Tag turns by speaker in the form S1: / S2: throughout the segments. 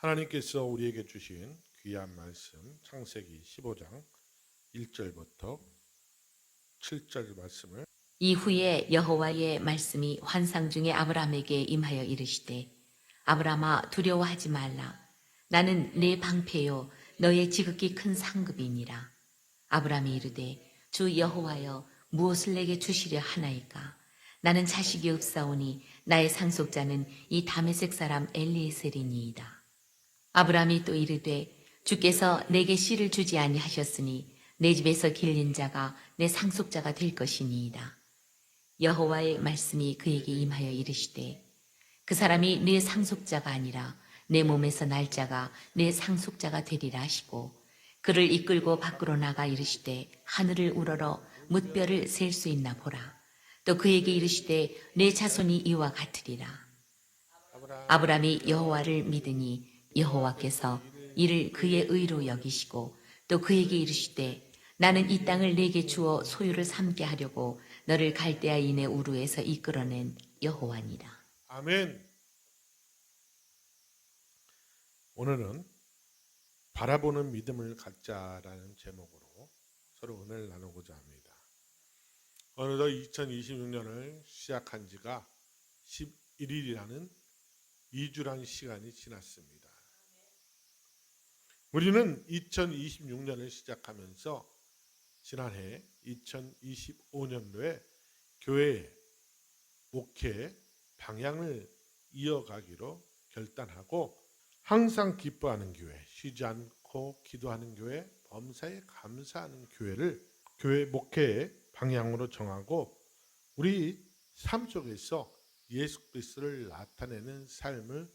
S1: 하나님께서 우리에게 주신 귀한 말씀 창세기 15장 1절부터 7절 말씀을
S2: 이후에 여호와의 말씀이 환상 중에 아브라함에게 임하여 이르시되 아브라함아 두려워하지 말라. 나는 내 방패요 너의 지극히 큰 상급이니라. 아브라함이 이르되 주 여호와여 무엇을 내게 주시려 하나이까. 나는 자식이 없사오니 나의 상속자는 이 다메섹 사람 엘리에셀이니이다. 아브라함이 또 이르되 주께서 내게 씨를 주지 아니하셨으니 내 집에서 길린 자가 내 상속자가 될 것이니이다. 여호와의 말씀이 그에게 임하여 이르시되 그 사람이 내 상속자가 아니라 내 몸에서 날 자가 내 상속자가 되리라 하시고 그를 이끌고 밖으로 나가 이르시되 하늘을 우러러 뭇별을 셀 수 있나 보라. 또 그에게 이르시되 내 자손이 이와 같으리라. 아브라함이 여호와를 믿으니 여호와께서 이를 그의 의로 여기시고 또 그에게 이르시되 나는 이 땅을 내게 주어 소유를 삼게 하려고 너를 갈대아인의 우르에서 이끌어낸 여호와니라.
S1: 아멘. 오늘은 바라보는 믿음을 갖자라는 제목으로 서로 은혜를 나누고자 합니다. 어느덧 2026년을 시작한 지가 11일이라는 2주란 시간이 지났습니다. 우리는 2026년을 시작하면서 지난해 2025년도에 교회의 목회 방향을 이어가기로 결단하고 항상 기뻐하는 교회, 쉬지 않고 기도하는 교회, 범사에 감사하는 교회를 교회 목회의 방향으로 정하고 우리 삶 속에서 예수 그리스도를 나타내는 삶을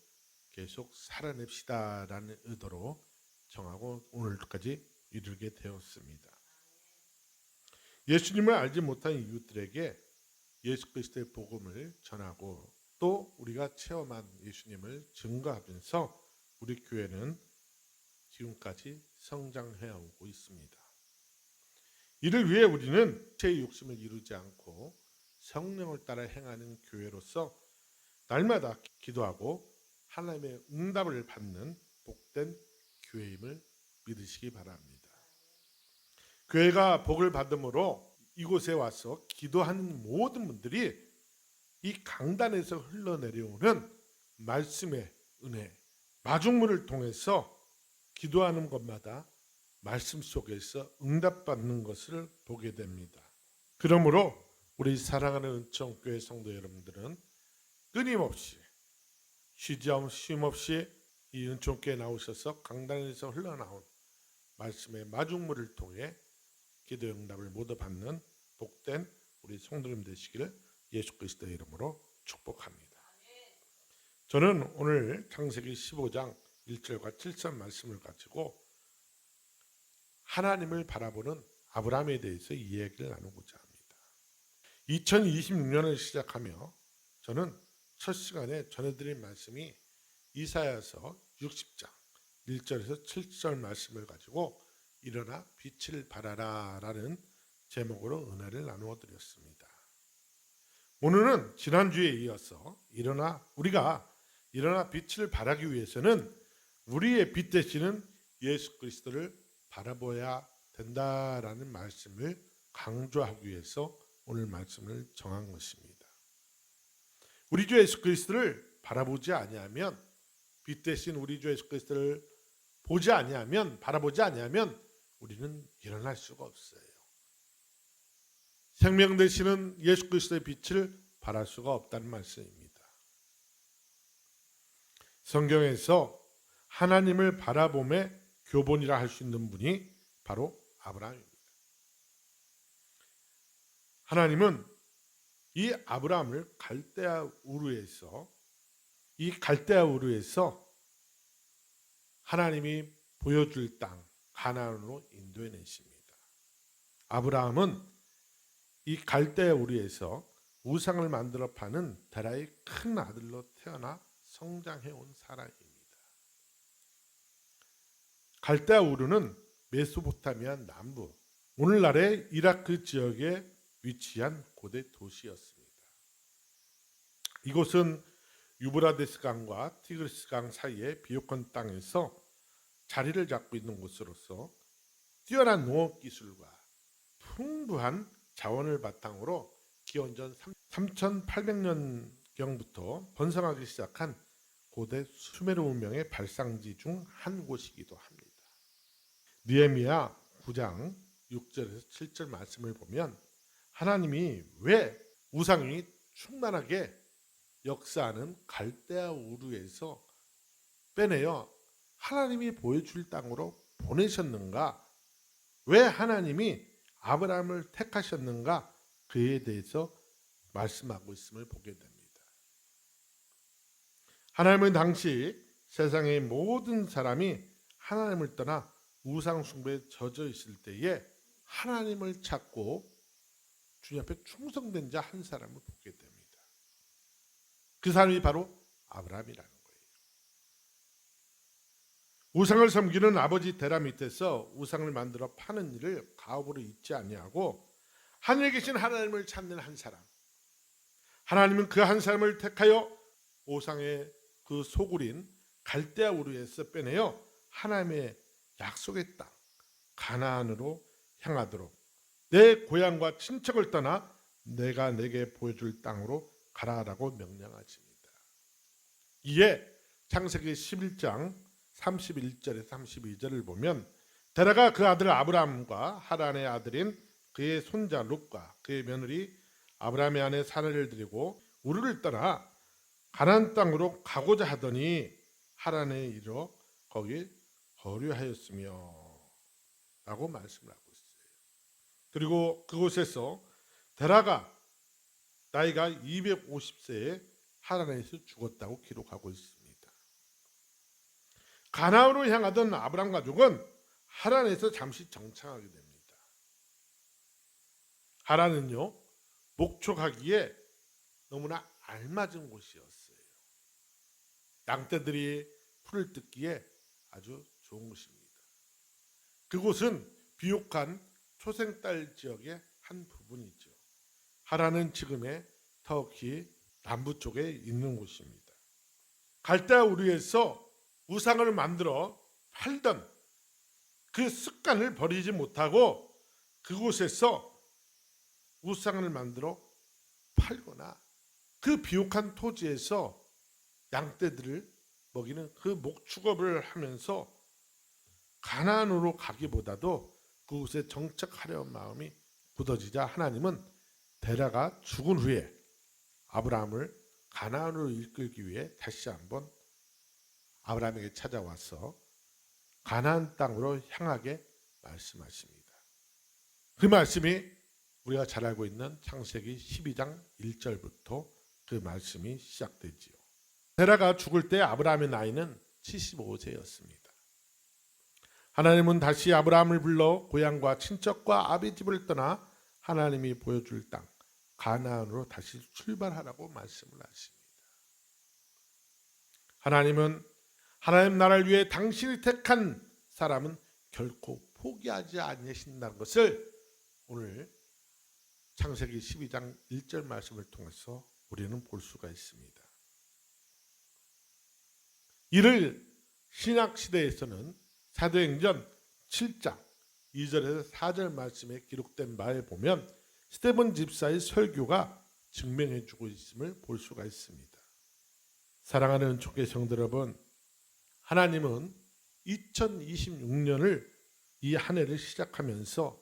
S1: 계속 살아냅시다라는 의도로 정하고 오늘까지 이르게 되었습니다. 예수님을 알지 못한 이웃들에게 예수 그리스도의 복음을 전하고 또 우리가 체험한 예수님을 증거하면서 우리 교회는 지금까지 성장해 오고 있습니다. 이를 위해 우리는 제 욕심을 이루지 않고 성령을 따라 행하는 교회로서 날마다 기도하고 하나님의 응답을 받는 복된 교회임을 믿으시기 바랍니다. 교회가 복을 받음으로 이곳에 와서 기도하는 모든 분들이 이 강단에서 흘러내려오는 말씀의 은혜, 마중물을 통해서 기도하는 것마다 말씀 속에서 응답받는 것을 보게 됩니다. 그러므로 우리 사랑하는 은총교회 성도 여러분들은 끊임없이 쉼 없이 이 은총교회에 나오셔서 강단에서 흘러나온 말씀의 마중물을 통해 기도 응답을 모두 받는 복된 우리 성도님 되시기를 예수 그리스도의 이름으로 축복합니다. 저는 오늘 창세기 15장 1절과 7절 말씀을 가지고 하나님을 바라보는 아브라함에 대해서 이야기를 나누고자 합니다. 2026년을 시작하며 저는 첫 시간에 전해드린 말씀이 이사야서 60장 1절에서 7절 말씀을 가지고 일어나 빛을 발하라 라는 제목으로 은혜를 나누어 드렸습니다. 오늘은 지난주에 이어서 우리가 일어나 빛을 발하기 위해서는 우리의 빛 되시는 예수 그리스도를 바라봐야 된다라는 말씀을 강조하기 위해서 오늘 말씀을 정한 것입니다. 우리 주 예수 그리스도를 바라보지 아니하면 빛 되신 우리 주 예수 그리스도를 바라보지 아니하면 우리는 일어날 수가 없어요. 생명 되시는 예수 그리스도의 빛을 발할 수가 없다는 말씀입니다. 성경에서 하나님을 바라봄의 교본이라 할 수 있는 분이 바로 아브라함입니다. 하나님은 이 아브라함을 갈대아 우르에서 하나님이 보여줄 땅 가나안으로 인도해 내십니다. 아브라함은 이 갈대아 우르에서 우상을 만들어 파는 데라의 큰 아들로 태어나 성장해 온 사람입니다. 갈대아 우르는 메소포타미아 남부, 오늘날의 이라크 지역에 위치한 고대 도시였습니다. 이곳은 유브라데스 강과 티그리스 강 사이의 비옥한 땅에서 자리를 잡고 있는 곳으로서 뛰어난 농업 기술과 풍부한 자원을 바탕으로 기원전 3800년경부터 번성하기 시작한 고대 수메르 문명의 발상지 중 한 곳이기도 합니다. 느헤미야 9장 6절에서 7절 말씀을 보면 하나님이 왜 우상이 충만하게 역사하는 갈대아 우르에서 빼내어 하나님이 보여줄 땅으로 보내셨는가? 왜 하나님이 아브라함을 택하셨는가? 그에 대해서 말씀하고 있음을 보게 됩니다. 하나님은 당시 세상의 모든 사람이 하나님을 떠나 우상 숭배에 젖어 있을 때에 하나님을 찾고 주님 앞에 충성된 자 한 사람을 보게 됩니다. 그 사람이 바로 아브라함이라는 거예요. 우상을 섬기는 아버지 데라 밑에서 우상을 만들어 파는 일을 가업으로 잊지 아니하고 하늘에 계신 하나님을 찾는 한 사람. 하나님은 그 한 사람을 택하여 우상의 그 소굴인 갈대아 우르에서 빼내어 하나님의 약속의 땅 가나안으로 향하도록 내 고향과 친척을 떠나 내가 내게 보여줄 땅으로 가라라고 명령하십니다. 이에 창세기 11장 31절에서 32절을 보면 데라가 그 아들 아브라함과 하란의 아들인 그의 손자 롯과 그의 며느리 아브라함의 아내 사라를 데리고 우르를 떠나 가나안 땅으로 가고자 하더니 하란에 이르러 거기 거류하였으며 라고 말씀을 하고 있어요. 그리고 그곳에서 데라가 나이가 250세에 하란에서 죽었다고 기록하고 있습니다. 가나안으로 향하던 아브라함 가족은 하란에서 잠시 정착하게 됩니다. 하란은요, 목축하기에 너무나 알맞은 곳이었어요. 양떼들이 풀을 뜯기에 아주 좋은 곳입니다. 그곳은 비옥한 초생딸 지역의 한 부분이죠. 하란은 지금의 터키 남부 쪽에 있는 곳입니다. 갈대아 우르에서 우상을 만들어 팔던 그 습관을 버리지 못하고 그곳에서 우상을 만들어 팔거나 그 비옥한 토지에서 양떼들을 먹이는 그 목축업을 하면서 가나안으로 가기보다도 그곳에 정착하려는 마음이 굳어지자 하나님은 데라가 죽은 후에 아브라함을 가나안으로 이끌기 위해 다시 한번 아브라함에게 찾아와서 가나안 땅으로 향하게 말씀하십니다. 그 말씀이 우리가 잘 알고 있는 창세기 12장 1절부터 그 말씀이 시작되지요. 데라가 죽을 때 아브라함의 나이는 75세였습니다. 하나님은 다시 아브라함을 불러 고향과 친척과 아비 집을 떠나 하나님이 보여줄 땅 가나안으로 다시 출발하라고 말씀을 하십니다. 하나님은 하나님 나라를 위해 당신이 택한 사람은 결코 포기하지 않으신다는 것을 오늘 창세기 12장 1절 말씀을 통해서 우리는 볼 수가 있습니다. 이를 신약시대에서는 사도행전 7장 2절에서 4절 말씀에 기록된 바에 보면 스데본 집사의 설교가 증명해주고 있음을 볼 수가 있습니다. 사랑하는 초계 성도 여러분, 하나님은 2026년을 이 한 해를 시작하면서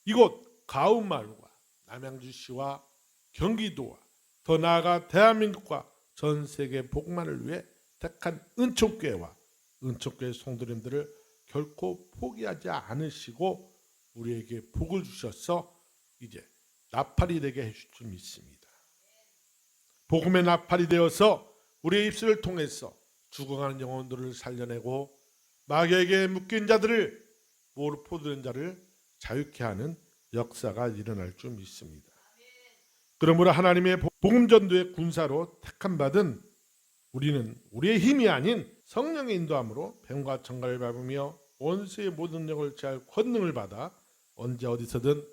S1: 이곳 가운마을과 남양주시와 경기도와 더 나아가 대한민국과 전 세계 복만을 위해 택한 은총교회와 은총교회 성도님들을 결코 포기하지 않으시고 우리에게 복을 주셔서 이제 나팔이 되게 해줄 줄 믿습니다. 복음의 나팔이 되어서 우리의 입술을 통해서 죽어가는 영혼들을 살려내고 마귀에게 묶인 자들을 모르 포도된 자를 자유케 하는 역사가 일어날 줄 믿습니다. 그러므로 하나님의 복음 전도의 군사로 택함 받은 우리는 우리의 힘이 아닌 성령의 인도함으로 뱀과 청갈을 밟으며 원수의 모든 영을 제할 권능을 받아 언제 어디서든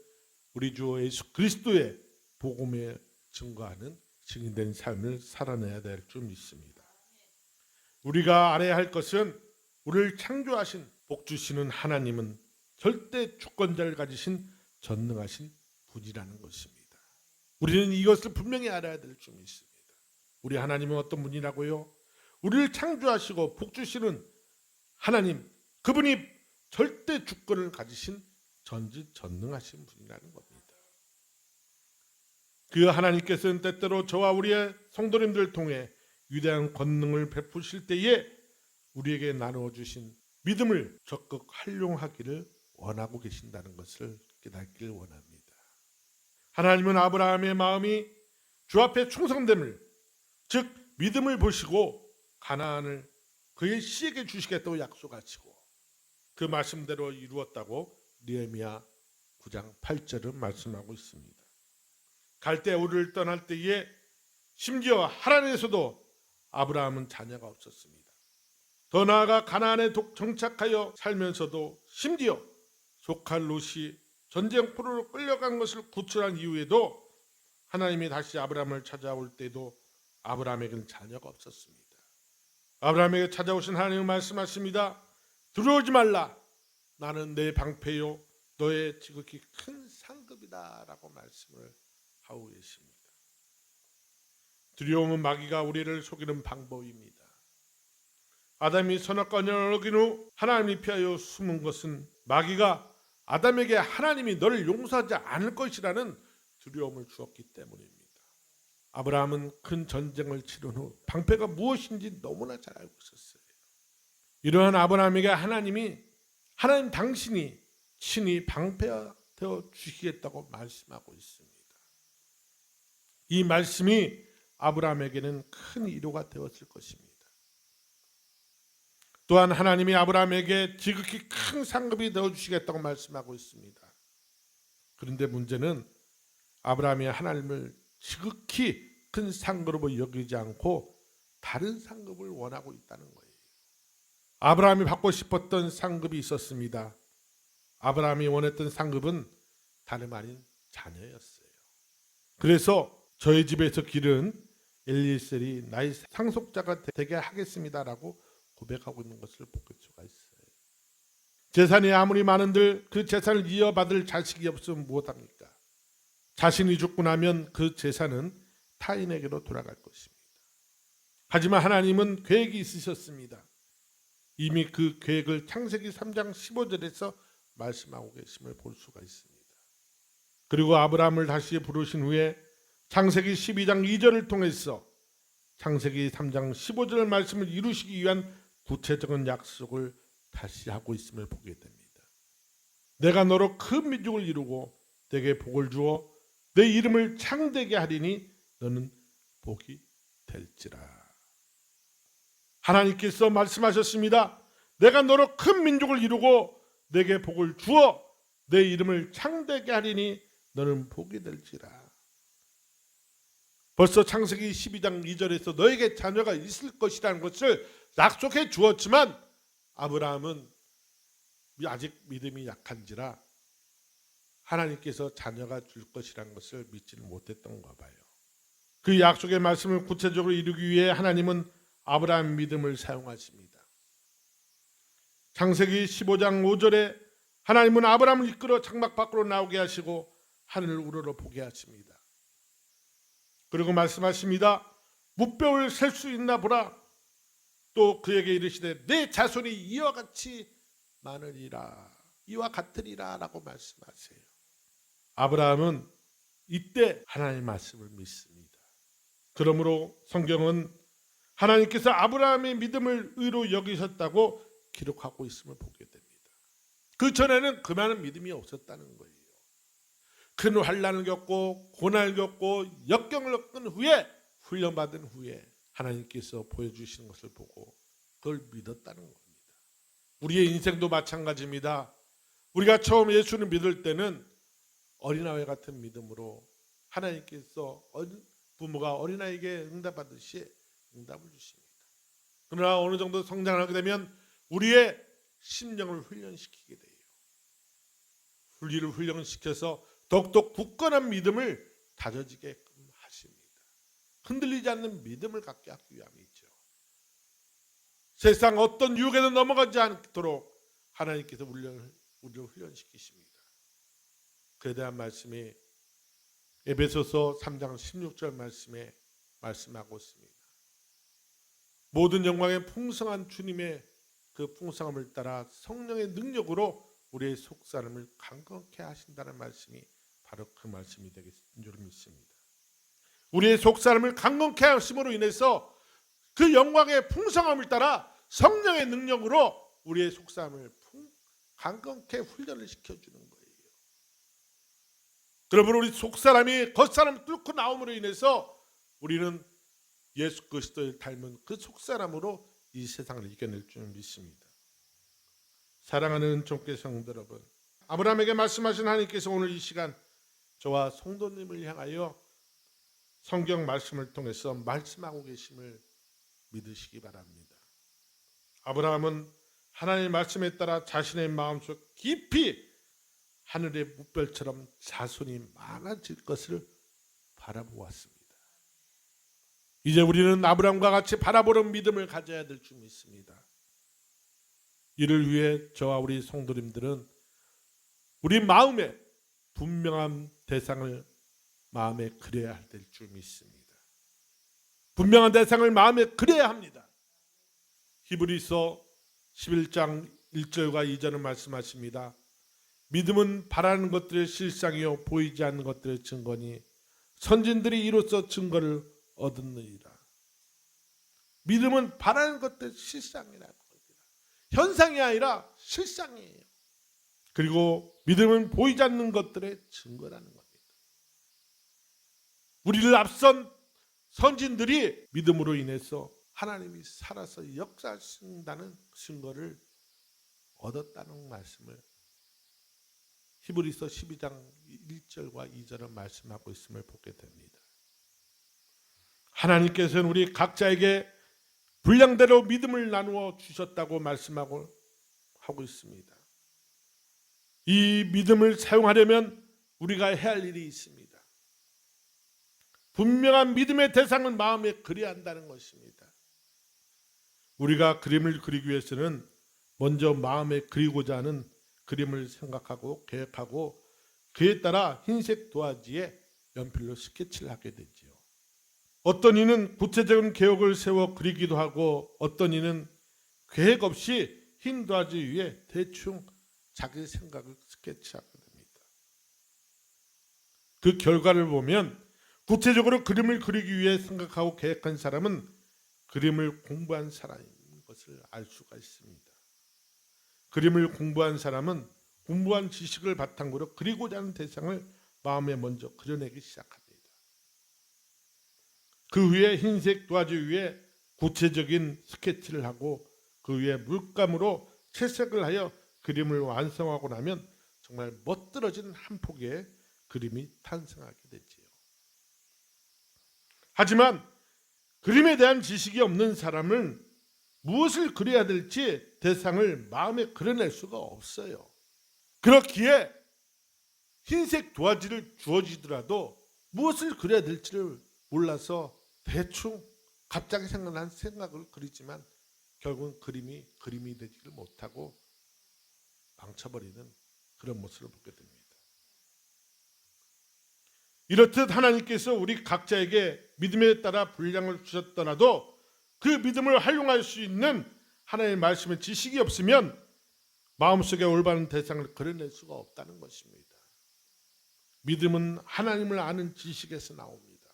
S1: 우리 주 예수 그리스도의 복음에 증거하는 증인된 삶을 살아내야 될 줄 믿습니다. 우리가 알아야 할 것은 우리를 창조하신 복 주시는 하나님은 절대 주권자를 가지신 전능하신 분이라는 것입니다. 우리는 이것을 분명히 알아야 될 줄 믿습니다. 우리 하나님은 어떤 분이라고요? 우리를 창조하시고 복 주시는 하나님, 그분이 절대 주권을 가지신 전지전능하신 분이라는 겁니다. 그 하나님께서는 때때로 저와 우리의 성도님들을 통해 위대한 권능을 베푸실 때에 우리에게 나누어 주신 믿음을 적극 활용하기를 원하고 계신다는 것을 깨닫기를 원합니다. 하나님은 아브라함의 마음이 주 앞에 충성됨을, 즉 믿음을 보시고 가나안을 그의 씨에게 주시겠다고 약속하시고 그 말씀대로 이루었다고 느헤미야 9장 8절은 말씀하고 있습니다. 갈대 우르를 떠날 때에 심지어 하란에서도 아브라함은 자녀가 없었습니다. 더 나아가 가나안에 정착하여 살면서도 심지어 조카 롯이 전쟁 포로로 끌려간 것을 구출한 이후에도 하나님이 다시 아브라함을 찾아올 때도 아브라함에게는 자녀가 없었습니다. 아브라함에게 찾아오신 하나님은 말씀하십니다. 두려워하지 말라. 나는 내 방패요 너의 지극히 큰 상급이다 라고 말씀을 하고 계십니다. 두려움은 마귀가 우리를 속이는 방법입니다. 아담이 선악과를 어긴 후 하나님이 피하여 숨은 것은 마귀가 아담에게 하나님이 너를 용서하지 않을 것이라는 두려움을 주었기 때문입니다. 아브라함은 큰 전쟁을 치른 후 방패가 무엇인지 너무나 잘 알고 있었어요. 이러한 아브라함에게 하나님 당신이 친히 방패가 되어 주시겠다고 말씀하고 있습니다. 이 말씀이 아브라함에게는 큰 위로가 되었을 것입니다. 또한 하나님이 아브라함에게 지극히 큰 상급이 되어 주시겠다고 말씀하고 있습니다. 그런데 문제는 아브라함이 하나님을 지극히 큰 상급으로 여기지 않고 다른 상급을 원하고 있다는 거예요. 아브라함이 받고 싶었던 상급이 있었습니다. 아브라함이 원했던 상급은 다름 아닌 자녀였어요. 그래서 저희 집에서 기른 엘리에셀이 나의 상속자가 되게 하겠습니다라고 고백하고 있는 것을 볼 수가 있어요. 재산이 아무리 많은들 그 재산을 이어받을 자식이 없으면 무엇합니까? 자신이 죽고 나면 그 재산은 타인에게로 돌아갈 것입니다. 하지만 하나님은 계획이 있으셨습니다. 이미 그 계획을 창세기 3장 15절에서 말씀하고 계심을 볼 수가 있습니다. 그리고 아브라함을 다시 부르신 후에 창세기 12장 2절을 통해서 창세기 3장 15절 말씀을 이루시기 위한 구체적인 약속을 다시 하고 있음을 보게 됩니다. 내가 너로 큰 민족을 이루고 내게 복을 주어 내 이름을 창대게 하리니 너는 복이 될지라. 하나님께서 말씀하셨습니다. 내가 너로 큰 민족을 이루고 내게 복을 주어 내 이름을 창대게 하리니 너는 복이 될지라. 벌써 창세기 12장 2절에서 너에게 자녀가 있을 것이라는 것을 약속해 주었지만 아브라함은 아직 믿음이 약한지라 하나님께서 자녀가 줄 것이라는 것을 믿지는 못했던가 봐요. 그 약속의 말씀을 구체적으로 이루기 위해 하나님은 아브라함 믿음을 사용하십니다. 창세기 15장 5절에 하나님은 아브라함을 이끌어 장막 밖으로 나오게 하시고 하늘을 우러러 보게 하십니다. 그리고 말씀하십니다. 뭇뼈를 셀 수 있나 보라. 또 그에게 이르시되 내 자손이 이와 같이 많으리라. 이와 같으리라 라고 말씀하세요. 아브라함은 이때 하나님의 말씀을 믿습니다. 그러므로 성경은 하나님께서 아브라함의 믿음을 의로 여기셨다고 기록하고 있음을 보게 됩니다. 그 전에는 그만한 믿음이 없었다는 거예요. 큰 환난을 겪고 고난을 겪고 역경을 겪은 후에 훈련받은 후에 하나님께서 보여주시는 것을 보고 그걸 믿었다는 겁니다. 우리의 인생도 마찬가지입니다. 우리가 처음 예수를 믿을 때는 어린아이 같은 믿음으로 하나님께서 부모가 어린아이에게 응답하듯이 응답을 주십니다. 그러나 어느 정도 성장하게 되면 우리의 심령을 훈련시키게 돼요. 우리를 훈련시켜서 더욱더 굳건한 믿음을 다져지게끔 하십니다. 흔들리지 않는 믿음을 갖게 하기 위함이죠. 세상 어떤 유혹에도 넘어가지 않도록 하나님께서 우리를 훈련시키십니다. 그에 대한 말씀이 에베소서 3장 16절 말씀에 말씀하고 있습니다. 모든 영광의 풍성한 주님의 그 풍성함을 따라 성령의 능력으로 우리의 속사람을 강건케 하신다는 말씀이 바로 그 말씀이 되는 줄 믿습니다. 우리의 속사람을 강건케 하심으로 인해서 그 영광의 풍성함을 따라 성령의 능력으로 우리의 속사람을 강건케 훈련을 시켜주는 거예요. 그러므로 우리 속사람이 겉사람을 뚫고 나옴으로 인해서 우리는 예수 그리스도를 닮은 그 속사람으로 이 세상을 이겨낼 줄 믿습니다. 사랑하는 종교 성도 여러분, 아브라함에게 말씀하신 하나님께서 오늘 이 시간 저와 성도님을 향하여 성경 말씀을 통해서 말씀하고 계심을 믿으시기 바랍니다. 아브라함은 하나님의 말씀에 따라 자신의 마음속 깊이 하늘의 무별처럼 자손이 많아질 것을 바라보았습니다. 이제 우리는 아브라함과 같이 바라보는 믿음을 가져야 될 줄 믿습니다. 이를 위해 저와 우리 성도님들은 우리 마음에 분명한 대상을 마음에 그려야 될 줄 믿습니다. 분명한 대상을 마음에 그려야 합니다. 히브리서 11장 1절과 2절은 말씀하십니다. 믿음은 바라는 것들의 실상이요 보이지 않는 것들의 증거니 선진들이 이로써 증거를 얻었느니라. 믿음은 바라는 것들의 실상이라는 겁니다. 현상이 아니라 실상이에요. 그리고 믿음은 보이지 않는 것들의 증거라는 겁니다. 우리를 앞선 선진들이 믿음으로 인해서 하나님이 살아서 역사하신다는 증거를 얻었다는 말씀을 히브리서 12장 1절과 2절은 말씀하고 있음을 보게 됩니다. 하나님께서는 우리 각자에게 분량대로 믿음을 나누어 주셨다고 말씀하고 하고 있습니다. 이 믿음을 사용하려면 우리가 해야 할 일이 있습니다. 분명한 믿음의 대상을 마음에 그려야 한다는 것입니다. 우리가 그림을 그리기 위해서는 먼저 마음에 그리고자 하는 그림을 생각하고 계획하고 그에 따라 흰색 도화지에 연필로 스케치를 하게 되지요. 어떤 이는 구체적인 계획을 세워 그리기도 하고 어떤 이는 계획 없이 흰 도화지 위에 대충 자기 생각을 스케치하게 됩니다. 그 결과를 보면 구체적으로 그림을 그리기 위해 생각하고 계획한 사람은 그림을 공부한 사람인 것을 알 수가 있습니다. 그림을 공부한 사람은 공부한 지식을 바탕으로 그리고자 하는 대상을 마음에 먼저 그려내기 시작합니다. 그 위에 흰색 도화지 위에 구체적인 스케치를 하고 그 위에 물감으로 채색을 하여 그림을 완성하고 나면 정말 멋들어진 한 폭의 그림이 탄생하게 되지요. 하지만 그림에 대한 지식이 없는 사람은 무엇을 그려야 될지 대상을 마음에 그려낼 수가 없어요. 그렇기에 흰색 도화지를 주어지더라도 무엇을 그려야 될지를 몰라서 대충 갑자기 생각난 생각을 그리지만 결국은 그림이 되지를 못하고 망쳐버리는 그런 모습을 보게 됩니다. 이렇듯 하나님께서 우리 각자에게 믿음에 따라 분량을 주셨더라도 그 믿음을 활용할 수 있는 하나님의 말씀의 지식이 없으면 마음속에 올바른 대상을 그려낼 수가 없다는 것입니다. 믿음은 하나님을 아는 지식에서 나옵니다.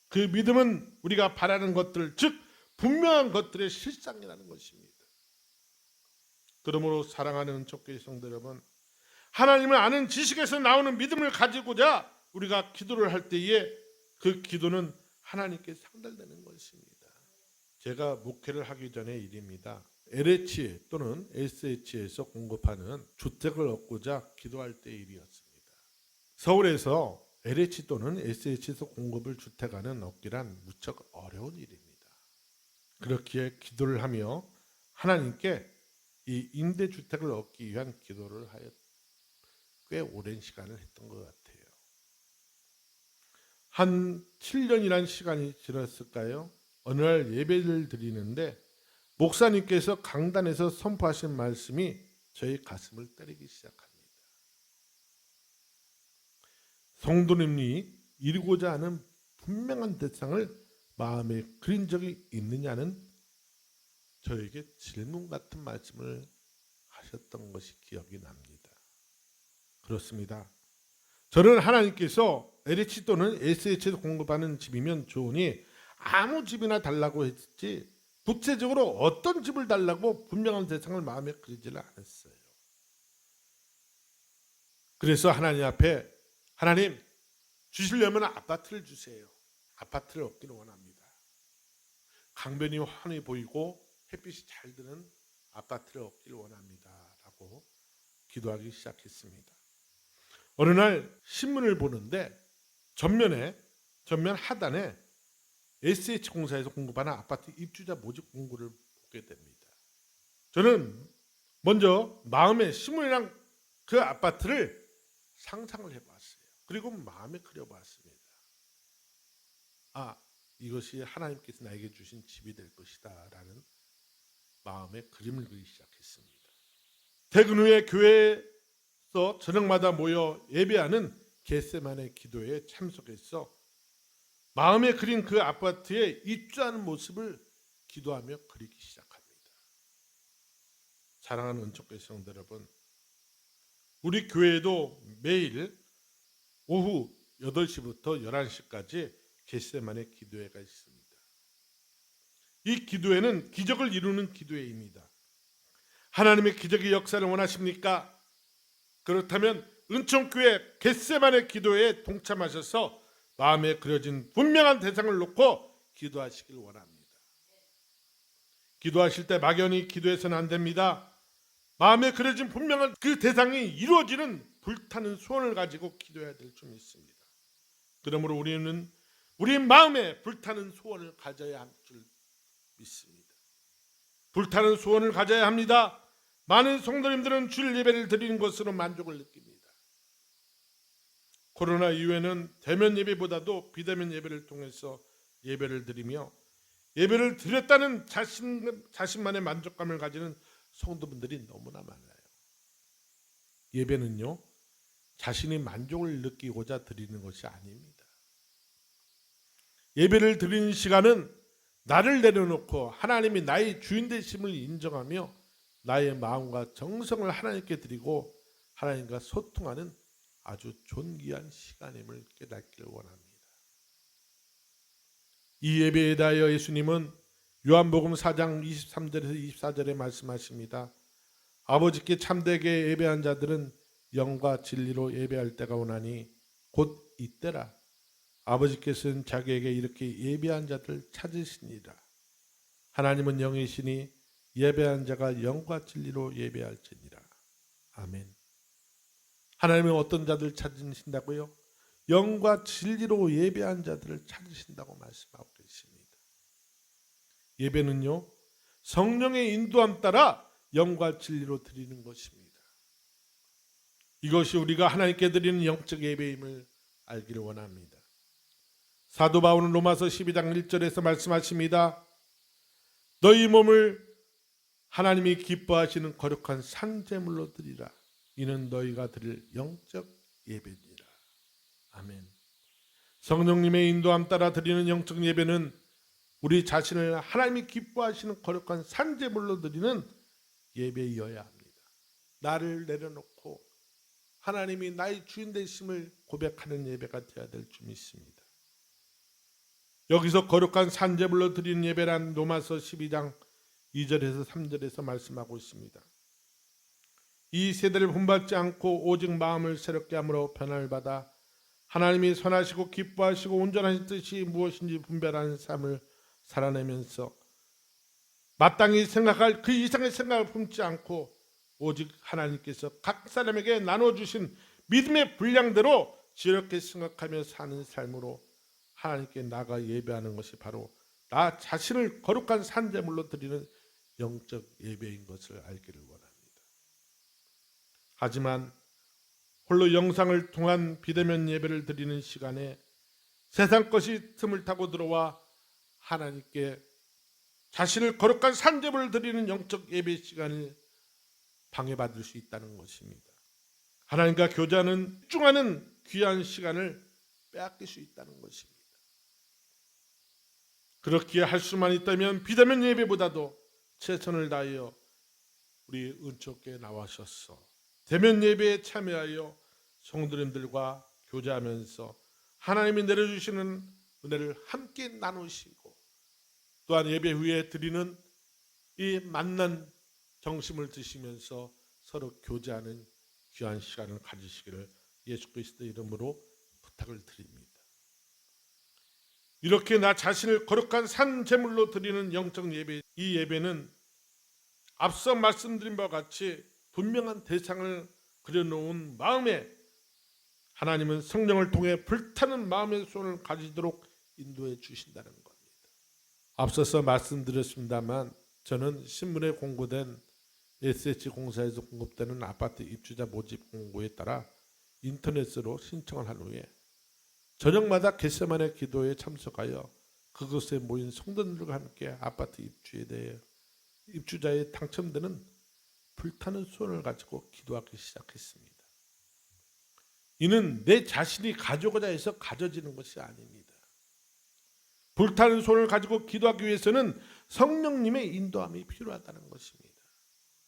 S1: 그 믿음은 우리가 바라는 것들, 즉 분명한 것들의 실상이라는 것입니다. 그러므로 사랑하는 족교의 성도 여러분, 하나님을 아는 지식에서 나오는 믿음을 가지고자 우리가 기도를 할 때에 그 기도는 하나님께 상달되는 것입니다. 제가 목회를 하기 전의 일입니다. LH 또는 SH에서 공급하는 주택을 얻고자 기도할 때의 일이었습니다. 서울에서 LH 또는 SH에서 공급을 주택하는 얻기란 무척 어려운 일입니다. 그렇기에 기도를 하며 하나님께 이 임대주택을 얻기 위한 기도를 하여 꽤 오랜 시간을 했던 것 같아요. 한 7년이란 시간이 지났을까요? 어느 날 예배를 드리는데 목사님께서 강단에서 선포하신 말씀이 저희 가슴을 때리기 시작합니다. 성도님이 이루고자 하는 분명한 대상을 마음에 그린 적이 있느냐는 저에게 질문 같은 말씀을 하셨던 것이 기억이 납니다. 그렇습니다. 저는 하나님께서 LH 또는 SH에서 공급하는 집이면 좋으니 아무 집이나 달라고 했지 구체적으로 어떤 집을 달라고 분명한 대상을 마음에 그리지를 않았어요. 그래서 하나님 앞에 하나님 주시려면 아파트를 주세요. 아파트를 얻기를 원합니다. 강변이 환히 보이고 햇빛이 잘 드는 아파트를 얻기를 원합니다. 라고 기도하기 시작했습니다. 어느 날 신문을 보는데 전면 하단에 SH공사에서 공급하는 아파트 입주자 모집 공고를 보게 됩니다. 저는 먼저 마음에 신문이랑 그 아파트를 상상을 해봤어요. 그리고 마음에 그려봤습니다. 아, 이것이 하나님께서 나에게 주신 집이 될 것이다 라는 마음에 그림을 그리기 시작했습니다. 퇴근 후에 교회에서 저녁마다 모여 예배하는 겟세마네 기도에 참석해서 마음에 그린 그 아파트에 입주하는 모습을 기도하며 그리기 시작합니다. 사랑하는 은총교회 성도 여러분, 우리 교회에도 매일 오후 8시부터 11시까지 겟세마네 기도회가 있습니다. 이 기도회는 기적을 이루는 기도회입니다. 하나님의 기적의 역사를 원하십니까? 그렇다면 은총교회 겟세마네 기도회에 동참하셔서 마음에 그려진 분명한 대상을 놓고 기도하시길 원합니다. 기도하실 때 막연히 기도해서는 안 됩니다. 마음에 그려진 분명한 그 대상이 이루어지는 불타는 소원을 가지고 기도해야 될 줄 믿습니다. 그러므로 우리는 우리 마음에 불타는 소원을 가져야 할 줄 믿습니다. 불타는 소원을 가져야 합니다. 많은 성도님들은 주일 예배를 드리는 것으로 만족을 느낍니다. 코로나 이후에는 대면 예배보다도 비대면 예배를 통해서 예배를 드리며 예배를 드렸다는 자신만의 만족감을 가지는 성도분들이 너무나 많아요. 예배는요, 자신이 만족을 느끼고자 드리는 것이 아닙니다. 예배를 드리는 시간은 나를 내려놓고 하나님이 나의 주인 되심을 인정하며 나의 마음과 정성을 하나님께 드리고 하나님과 소통하는 아주 존귀한 시간임을 깨닫기를 원합니다. 이 예배에 대하여 예수님은 요한복음 4장 23절에서 24절에 말씀하십니다. 아버지께 참되게 예배한 자들은 영과 진리로 예배할 때가 오나니 곧 이때라. 아버지께서는 자기에게 이렇게 예배한 자들 찾으시니라. 하나님은 영이시니 예배한 자가 영과 진리로 예배할지니라. 아멘. 하나님은 어떤 자들 찾으신다고요? 영과 진리로 예배한 자들을 찾으신다고 말씀하고 계십니다. 예배는요, 성령의 인도함 따라 영과 진리로 드리는 것입니다. 이것이 우리가 하나님께 드리는 영적 예배임을 알기를 원합니다. 사도 바울은 로마서 12장 1절에서 말씀하십니다. 너희 몸을 하나님이 기뻐하시는 거룩한 산제물로 드리라. 이는 너희가 드릴 영적 예배니라. 아멘. 성령님의 인도함 따라 드리는 영적 예배는 우리 자신을 하나님이 기뻐하시는 거룩한 산제물로 드리는 예배이어야 합니다. 나를 내려놓고 하나님이 나의 주인 되심을 고백하는 예배가 되어야 될 줄 믿습니다. 여기서 거룩한 산제물로 드리는 예배란 로마서 12장 2절에서 3절에서 말씀하고 있습니다. 이 세대를 본받지 않고 오직 마음을 새롭게 함으로 변화를 받아 하나님이 선하시고 기뻐하시고 온전하신 뜻이 무엇인지 분별하는 삶을 살아내면서 마땅히 생각할 그 이상의 생각을 품지 않고 오직 하나님께서 각 사람에게 나눠주신 믿음의 분량대로 지혜롭게 생각하며 사는 삶으로 하나님께 나가 예배하는 것이 바로 나 자신을 거룩한 산제물로 드리는 영적 예배인 것을 알기를 원합니다. 하지만 홀로 영상을 통한 비대면 예배를 드리는 시간에 세상 것이 틈을 타고 들어와 하나님께 자신을 거룩한 산제물을 드리는 영적 예배 시간을 방해받을 수 있다는 것입니다. 하나님과 교제하는 집중하는 귀한 시간을 빼앗길 수 있다는 것입니다. 그렇게 할 수만 있다면 비대면 예배보다도 최선을 다하여 우리 은총교회에 나와셔서 대면 예배에 참여하여 성도님들과 교제하면서 하나님이 내려주시는 은혜를 함께 나누시고 또한 예배 후에 드리는 이 만난 정심을 드시면서 서로 교제하는 귀한 시간을 가지시기를 예수 그리스도의 이름으로 부탁을 드립니다. 이렇게 나 자신을 거룩한 산 제물로 드리는 영적 예배, 이 예배는 앞서 말씀드린 바와 같이 분명한 대상을 그려놓은 마음에 하나님은 성령을 통해 불타는 마음의 소원을 가지도록 인도해 주신다는 겁니다. 앞서서 말씀드렸습니다만 저는 신문에 공고된 SH공사에서 공급되는 아파트 입주자 모집 공고에 따라 인터넷으로 신청을 한 후에 저녁마다 겟세마네 기도에 참석하여 그곳에 모인 성도들과 함께 아파트 입주에 대해 입주자에 당첨되는 불타는 소원을 가지고 기도하기 시작했습니다. 이는 내 자신이 가져고자 해서 가져지는 것이 아닙니다. 불타는 소원을 가지고 기도하기 위해서는 성령님의 인도함이 필요하다는 것입니다.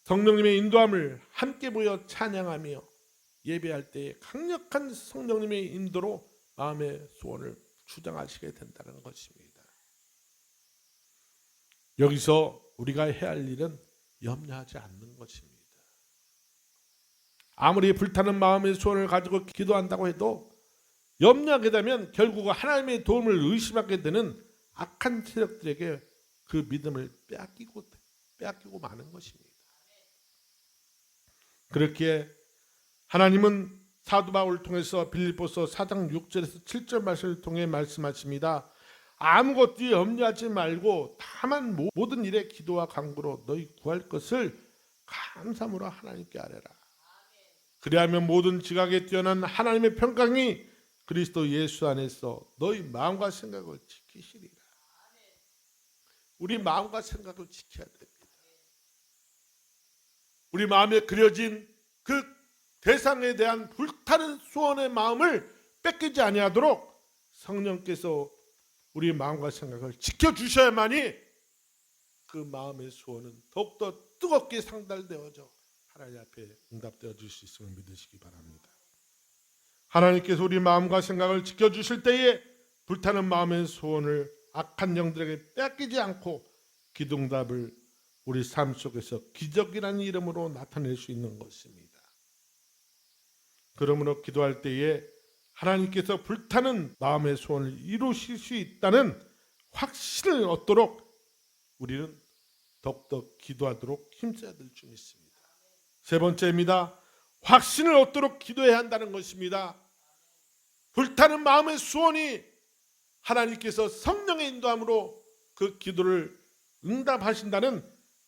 S1: 성령님의 인도함을 함께 모여 찬양하며 예배할 때에 강력한 성령님의 인도로 마음의 소원을 주장하시게 된다는 것입니다. 여기서 우리가 해야 할 일은 염려하지 않는 것입니다. 아무리 불타는 마음의 소원을 가지고 기도한다고 해도 염려하게 되면 결국 하나님의 도움을 의심하게 되는 악한 세력들에게 그 믿음을 빼앗기고 마는 것입니다. 그렇게 하나님은 사도 바울을 통해서 빌립보서 4장 6절에서 7절 말씀을 통해 말씀하십니다. 아무것도 염려하지 말고 다만 모든 일에 기도와 간구로 너희 구할 것을 감사함으로 하나님께 아뢰라. 그리하면 모든 지각에 뛰어난 하나님의 평강이 그리스도 예수 안에서 너희 마음과 생각을 지키시리라. 우리 마음과 생각을 지켜야 됩니다. 우리 마음에 그려진 그 대상에 대한 불타는 소원의 마음을 뺏기지 아니하도록 성령께서 우리 마음과 생각을 지켜주셔야만이 그 마음의 소원은 더욱더 뜨겁게 상달되어져 하나님 앞에 응답되어 줄 수 있음을 믿으시기 바랍니다. 하나님께서 우리 마음과 생각을 지켜주실 때에 불타는 마음의 소원을 악한 영들에게 뺏기지 않고 기도응답을 우리 삶 속에서 기적이라는 이름으로 나타낼 수 있는 것입니다. 그러므로 기도할 때에 하나님께서 불타는 마음의 소원을 이루실 수 있다는 확신을 얻도록 우리는 더욱더 기도하도록 힘써야 될 줄 믿습니다. 세 번째입니다. 확신을 얻도록 기도해야 한다는 것입니다. 불타는 마음의 소원이 하나님께서 성령의 인도함으로 그 기도를 응답하신다는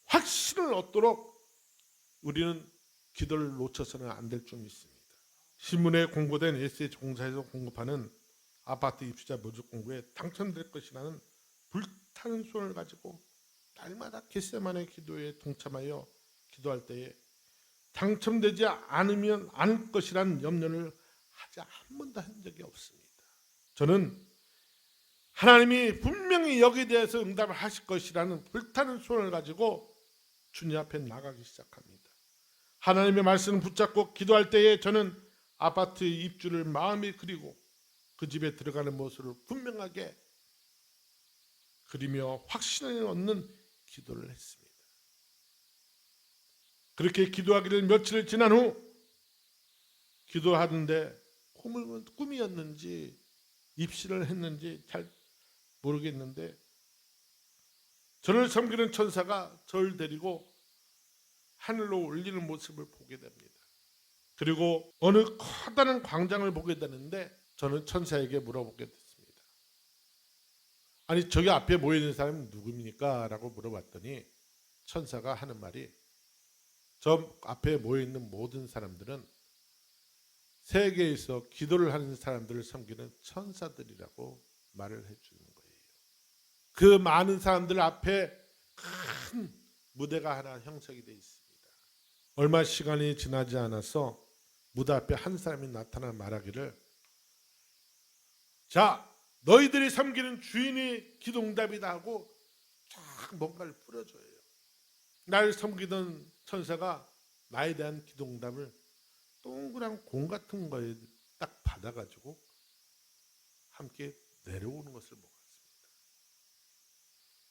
S1: 확신을 얻도록 우리는 기도를 놓쳐서는 안 될 줄 믿습니다. 신문에 공고된 SH공사에서 공급하는 아파트 입주자 모집 공고에 당첨될 것이라는 불타는 소원을 가지고 날마다 겟세마네 기도에 동참하여 기도할 때에 당첨되지 않을 것이라는 염려를 하지 한 번도 한 적이 없습니다. 저는 하나님이 분명히 여기에 대해서 응답을 하실 것이라는 불타는 소원을 가지고 주님 앞에 나가기 시작합니다. 하나님의 말씀을 붙잡고 기도할 때에 저는 아파트 입주를 마음에 그리고 그 집에 들어가는 모습을 분명하게 그리며 확신을 얻는 기도를 했습니다. 그렇게 기도하기를 며칠 지난 후 기도하는데 꿈이었는지 입시를 했는지 잘 모르겠는데 저를 섬기는 천사가 저를 데리고 하늘로 올리는 모습을 보게 됩니다. 그리고 어느 커다란 광장을 보게 되는데 저는 천사에게 물어보게 됐습니다. 아니 저기 앞에 모여있는 사람은 누굽니까? 라고 물어봤더니 천사가 하는 말이 저 앞에 모여있는 모든 사람들은 세계에서 기도를 하는 사람들을 섬기는 천사들이라고 말을 해주는 거예요. 그 많은 사람들 앞에 큰 무대가 하나 형성이 되어 있습니다. 얼마 시간이 지나지 않아서 무대 앞에 한 사람이 나타나 말하기를, 자, 너희들이 섬기는 주인이 기도응답이다 하고 쫙 뭔가를 뿌려줘요. 날 섬기던 천사가 나에 대한 기도응답을 동그란 공 같은 거에 딱 받아가지고 함께 내려오는 것을 보았습니다.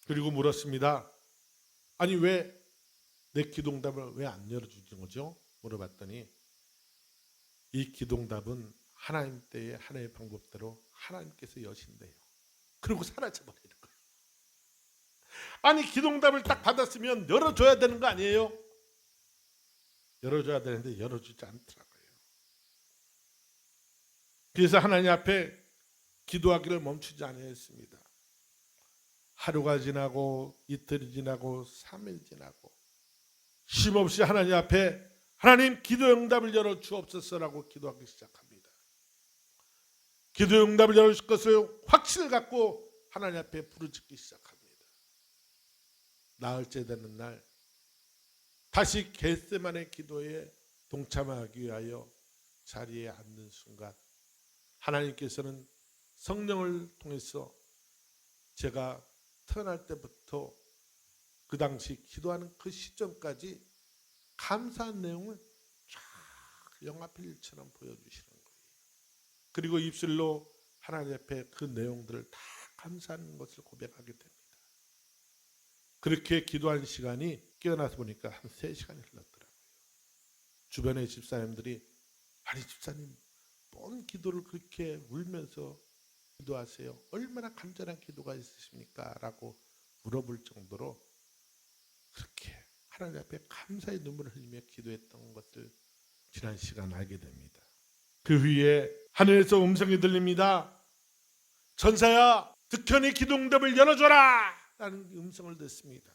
S1: 그리고 물었습니다. 아니 왜 내 기도응답을 왜 안 열어주는 거죠? 물어봤더니 이 기도응답은 하나님 때의 하나님의 방법대로 하나님께서 여신대요. 그리고 사라져버리는 거예요. 아니 기도응답을 딱 받았으면 열어줘야 되는 거 아니에요? 열어줘야 되는데 열어주지 않더라고요. 그래서 하나님 앞에 기도하기를 멈추지 않았습니다. 하루가 지나고 이틀이 지나고 3일 지나고 쉼없이 하나님 앞에 하나님 기도 응답을 열어 주옵소서라고 기도하기 시작합니다. 기도 응답을 열어줄 것을 확신을 갖고 하나님 앞에 부르짖기 시작합니다. 나흘째 되는 날 다시 겟세마네 기도에 동참하기 위하여 자리에 앉는 순간 하나님께서는 성령을 통해서 제가 태어날 때부터 그 당시 기도하는 그 시점까지 감사한 내용을 쫙 영화필처럼 보여주시는 거예요. 그리고 입술로 하나님 앞에 그 내용들을 다 감사하는 것을 고백하게 됩니다. 그렇게 기도한 시간이 깨어나서 보니까 한 3시간이 흘렀더라고요. 주변의 집사님들이 아니 집사님 뭔 기도를 그렇게 울면서 기도하세요? 얼마나 간절한 기도가 있으십니까? 라고 물어볼 정도로 그렇게 하나님 앞에 감사의 눈물을 흘리며 기도했던 것을 지난 시간 알게 됩니다. 그 후에 하늘에서 음성이 들립니다. 전사야 득현의 기도응답을 열어줘라 라는 음성을 듣습니다.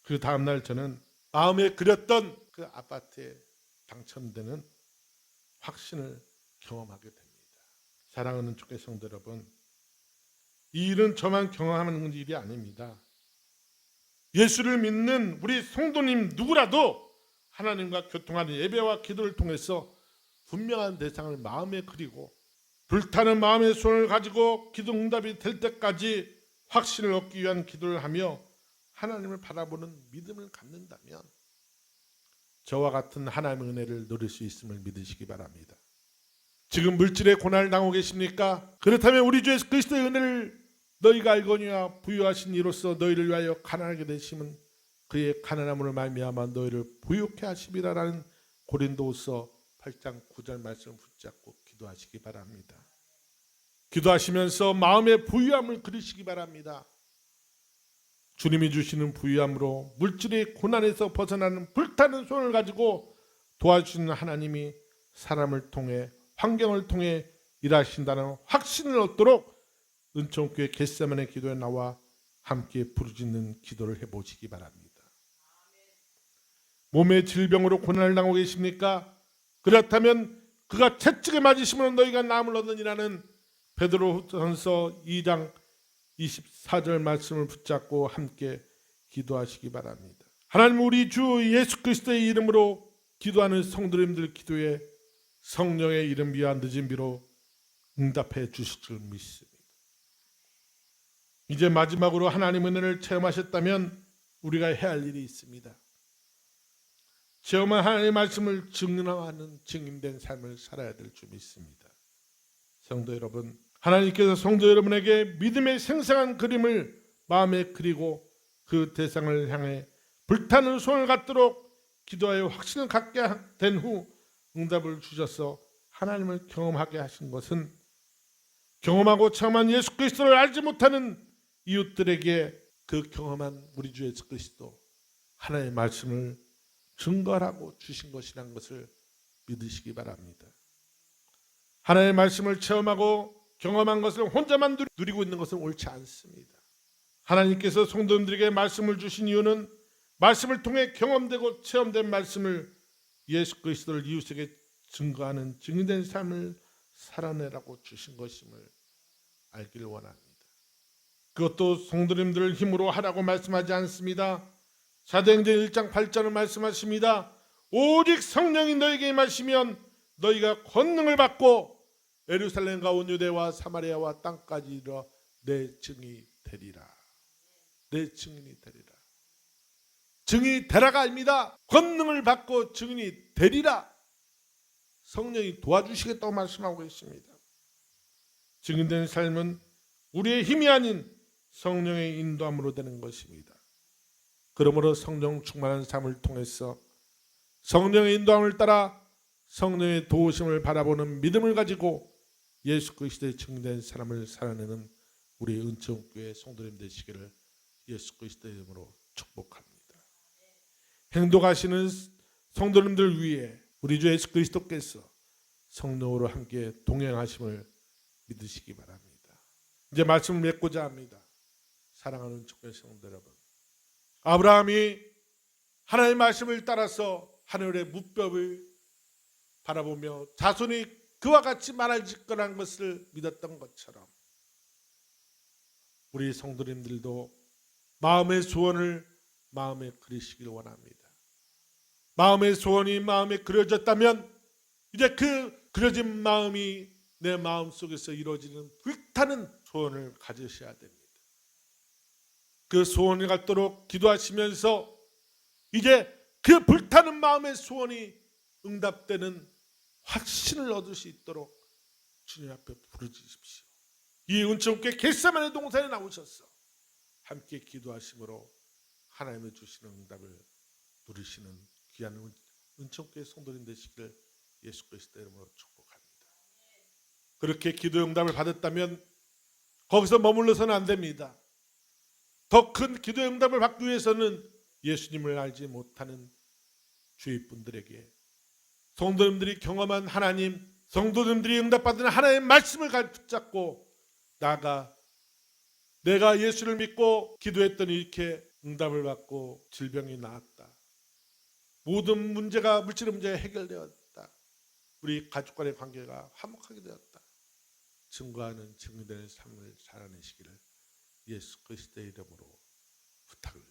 S1: 그 다음날 저는 마음에 그렸던 그 아파트에 당첨되는 확신을 경험하게 됩니다. 사랑하는 주의 성도 여러분, 이 일은 저만 경험하는 일이 아닙니다. 예수를 믿는 우리 성도님 누구라도 하나님과 교통하는 예배와 기도를 통해서 분명한 대상을 마음에 그리고 불타는 마음의 손을 가지고 기도 응답이 될 때까지 확신을 얻기 위한 기도를 하며 하나님을 바라보는 믿음을 갖는다면 저와 같은 하나님의 은혜를 누릴 수 있음을 믿으시기 바랍니다. 지금 물질의 고난을 당하고 계십니까? 그렇다면 우리 주 예수 그리스도의 은혜를 너희가 알거니와 부유하신 이로써 너희를 위하여 가난하게 되심은 그의 가난함으로 말미암아 너희를 부유케 하심이라라는 고린도후서 8장 9절 말씀을 붙잡고 기도하시기 바랍니다. 기도하시면서 마음의 부유함을 그리시기 바랍니다. 주님이 주시는 부유함으로 물질의 고난에서 벗어나는 불타는 손을 가지고 도와주시는 하나님이 사람을 통해 환경을 통해 일하신다는 확신을 얻도록 은총교회 겟세마네 기도에 나와 함께 부르짖는 기도를 해보시기 바랍니다. 몸의 질병으로 고난을 당하고 계십니까? 그렇다면 그가 채찍에 맞으시면 너희가 나음을 얻으니라는 베드로전서 2장 24절 말씀을 붙잡고 함께 기도하시기 바랍니다. 하나님 우리 주 예수 그리스도의 이름으로 기도하는 성도님들 기도에 성령의 이름 비와 늦은 비로 응답해 주실 줄 믿습니다. 이제 마지막으로 하나님의 은혜를 체험하셨다면 우리가 해야 할 일이 있습니다. 체험한 하나님의 말씀을 증언하는 증인된 삶을 살아야 될 줄 믿습니다. 성도 여러분, 하나님께서 성도 여러분에게 믿음의 생생한 그림을 마음에 그리고 그 대상을 향해 불타는 손을 갖도록 기도하여 확신을 갖게 된 후 응답을 주셔서 하나님을 경험하게 하신 것은 경험하고 체험한 예수 그리스도를 알지 못하는 이웃들에게 그 경험한 우리 주 예수 그리스도 하나님의 말씀을 증거하고 주신 것이라는 것을 믿으시기 바랍니다. 하나님의 말씀을 체험하고 경험한 것을 혼자만 누리고 있는 것은 옳지 않습니다. 하나님께서 성도님들에게 말씀을 주신 이유는 말씀을 통해 경험되고 체험된 말씀을 예수 그리스도를 이웃에게 증거하는 증인된 삶을 살아내라고 주신 것임을 알기를 원합니다. 그것도 성도님들 힘으로 하라고 말씀하지 않습니다. 사도행전 1장 8절을 말씀하십니다. 오직 성령이 너에게 임하시면 너희가 권능을 받고 예루살렘과 온 유대와 사마리아와 땅까지 이르러 내 증인이 되리라. 내 증인이 되리라. 증인이 되라가 아닙니다. 권능을 받고 증인이 되리라. 성령이 도와주시겠다고 말씀하고 있습니다. 증인된 삶은 우리의 힘이 아닌 성령의 인도함으로 되는 것입니다. 그러므로 성령 충만한 삶을 통해서 성령의 인도함을 따라 성령의 도우심을 바라보는 믿음을 가지고 예수 그리스도의 증인된 사람을 살아내는 우리 은총교회 성도님 되시기를 예수 그리스도의 이름으로 축복합니다. 행동하시는 성도님들 위해 우리 주 예수 그리스도께서 성령으로 함께 동행하심을 믿으시기 바랍니다. 이제 말씀을 맺고자 합니다. 사랑하는 축복의 성도 여러분, 아브라함이 하나님의 말씀을 따라서 하늘의 무뼈를 바라보며 자손이 그와 같이 많아질 거라는 것을 믿었던 것처럼 우리 성도님들도 마음의 소원을 마음에 그리시길 원합니다. 마음의 소원이 마음에 그려졌다면 이제 그 그려진 마음이 내 마음 속에서 이루어지는 불타는 소원을 가지셔야 됩니다. 그 소원이 갖도록 기도하시면서 이제 그 불타는 마음의 소원이 응답되는 확신을 얻을 수 있도록 주님 앞에 부르짖으십시오. 이 은총교회 겟세마네 동산에 나오셔서 함께 기도하심으로 하나님의 주시는 응답을 누리시는 귀한 은총교회 성도님 되시기를 예수 그리스도 이름으로 축복합니다. 그렇게 기도 응답을 받았다면 거기서 머물러서는 안 됩니다. 더 큰 기도 응답을 받기 위해서는 예수님을 알지 못하는 주위 분들에게 성도님들이 경험한 하나님, 성도님들이 응답받은 하나님의 말씀을 붙잡고 나아가 내가 예수를 믿고 기도했더니 이렇게 응답을 받고 질병이 나았다. 모든 문제가 물질의 문제가 해결되었다. 우리 가족 간의 관계가 화목하게 되었다. 증거하는 증인되는 삶을 살아내시기를 예수 그리스도의 이름으로 부탁을